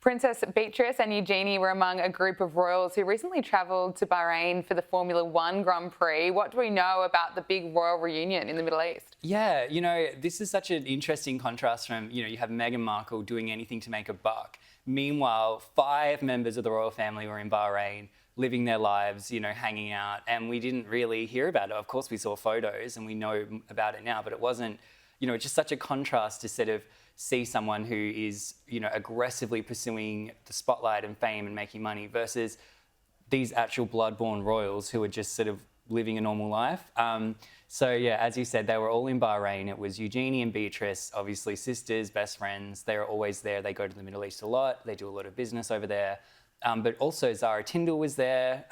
Princess Beatrice and Eugenie were among a group of royals who recently travelled to Bahrain for the Formula One Grand Prix. What do we know about the big royal reunion in the Middle East? Yeah, this is such an interesting contrast from, you have Meghan Markle doing anything to make a buck. Meanwhile, 5 members of the royal family were in Bahrain, living their lives, hanging out, and we didn't really hear about it. Of course, we saw photos and we know about it now, but it wasn't, it's just such a contrast to sort of see someone who is, aggressively pursuing the spotlight and fame and making money versus these actual blood-borne royals who are just sort of living a normal life. So yeah, as you said, they were all in Bahrain. It was Eugenie and Beatrice, obviously sisters, best friends. They're always there. They go to the Middle East a lot. They do a lot of business over there. But also Zara Tindall was there,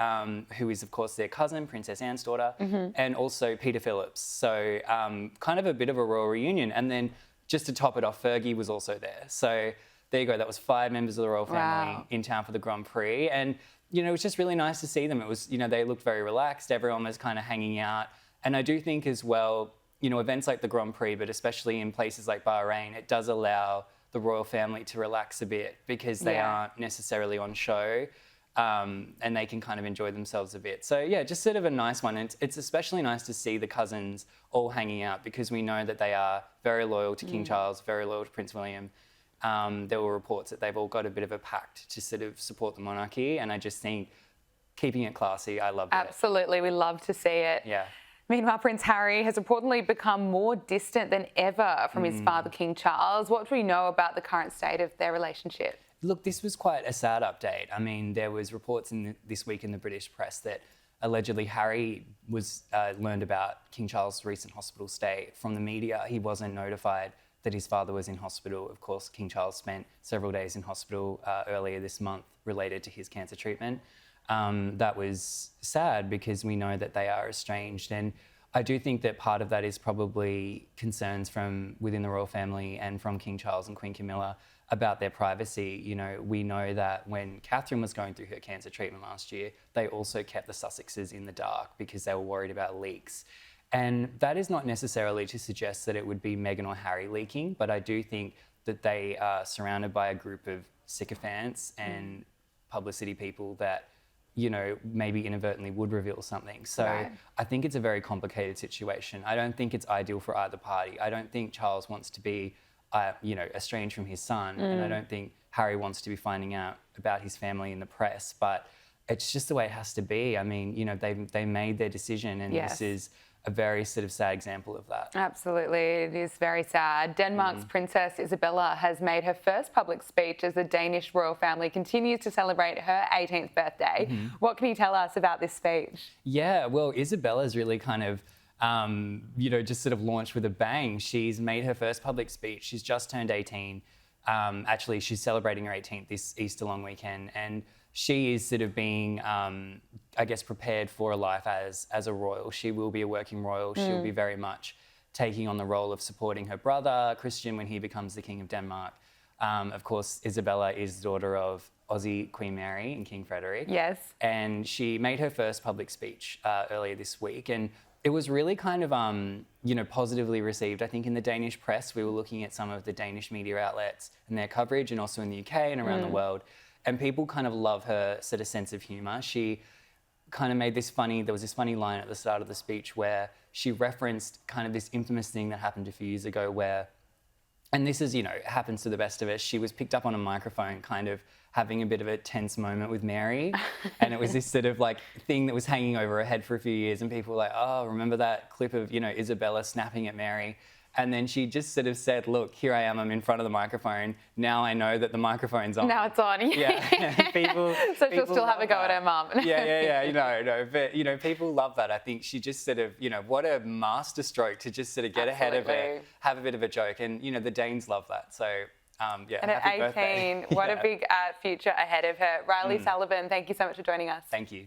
who is, of course, their cousin, Princess Anne's daughter, and also Peter Phillips. So kind of a bit of a royal reunion. And then just to top it off, Fergie was also there. So there you go. That was 5 members of the royal family in town for the Grand Prix. And, it was just really nice to see them. It was, they looked very relaxed. Everyone was kind of hanging out. And I do think as well, events like the Grand Prix, but especially in places like Bahrain, it does allow the royal family to relax a bit because they aren't necessarily on show, and they can kind of enjoy themselves a bit. So yeah, just sort of a nice one. And it's especially nice to see the cousins all hanging out because we know that they are very loyal to King Charles, very loyal to Prince William. There were reports that they've all got a bit of a pact to sort of support the monarchy, and I just think keeping it classy, I loved it. Absolutely, we love to see it. Yeah. Meanwhile, Prince Harry has reportedly become more distant than ever from his father, King Charles. What do we know about the current state of their relationship? Look, this was quite a sad update. I mean, there was reports this week in the British press that allegedly Harry was learned about King Charles' recent hospital stay from the media. He wasn't notified that his father was in hospital. Of course, King Charles spent several days in hospital earlier this month related to his cancer treatment. That was sad because we know that they are estranged, and I do think that part of that is probably concerns from within the royal family and from King Charles and Queen Camilla about their privacy. We know that when Catherine was going through her cancer treatment last year, they also kept the Sussexes in the dark because they were worried about leaks. And that is not necessarily to suggest that it would be Meghan or Harry leaking, but I do think that they are surrounded by a group of sycophants and publicity people that maybe inadvertently would reveal something. So I think it's a very complicated situation. I don't think it's ideal for either party. I don't think Charles wants to be, estranged from his son, and I don't think Harry wants to be finding out about his family in the press. But it's just the way it has to be. I mean, they made their decision, and this is a very sort of sad example of that. Absolutely, it is very sad. Denmark's Princess Isabella has made her first public speech as the Danish royal family continues to celebrate her 18th birthday. What can you tell us about this speech? Yeah, well, Isabella's really kind of, just sort of launched with a bang. She's made her first public speech. She's just turned 18. Actually, she's celebrating her 18th this Easter long weekend, and she is sort of being, prepared for a life as a royal. She will be a working royal. She'll be very much taking on the role of supporting her brother, Christian, when he becomes the King of Denmark. Of course, Isabella is the daughter of Aussie Queen Mary and King Frederick. Yes. And she made her first public speech earlier this week. And it was really kind of, positively received. I think in the Danish press, we were looking at some of the Danish media outlets and their coverage, and also in the UK and around the world. And people kind of love her sort of sense of humour. She kind of made there was this funny line at the start of the speech where she referenced kind of this infamous thing that happened a few years ago where, and this is, happens to the best of us, she was picked up on a microphone kind of having a bit of a tense moment with Mary. And it was this sort of like thing that was hanging over her head for a few years, and people were like, oh, remember that clip of, Isabella snapping at Mary? And then she just sort of said, look, here I am, I'm in front of the microphone. Now I know that the microphone's on. Now it's on. Yeah. So she'll still have a go at her mum. But, people love that. I think she just sort of, what a master stroke to just sort of get ahead of it, have a bit of a joke. And, the Danes love that. So, and at 18, birthday. what a big future ahead of her. Reilly Sullivan, thank you so much for joining us. Thank you.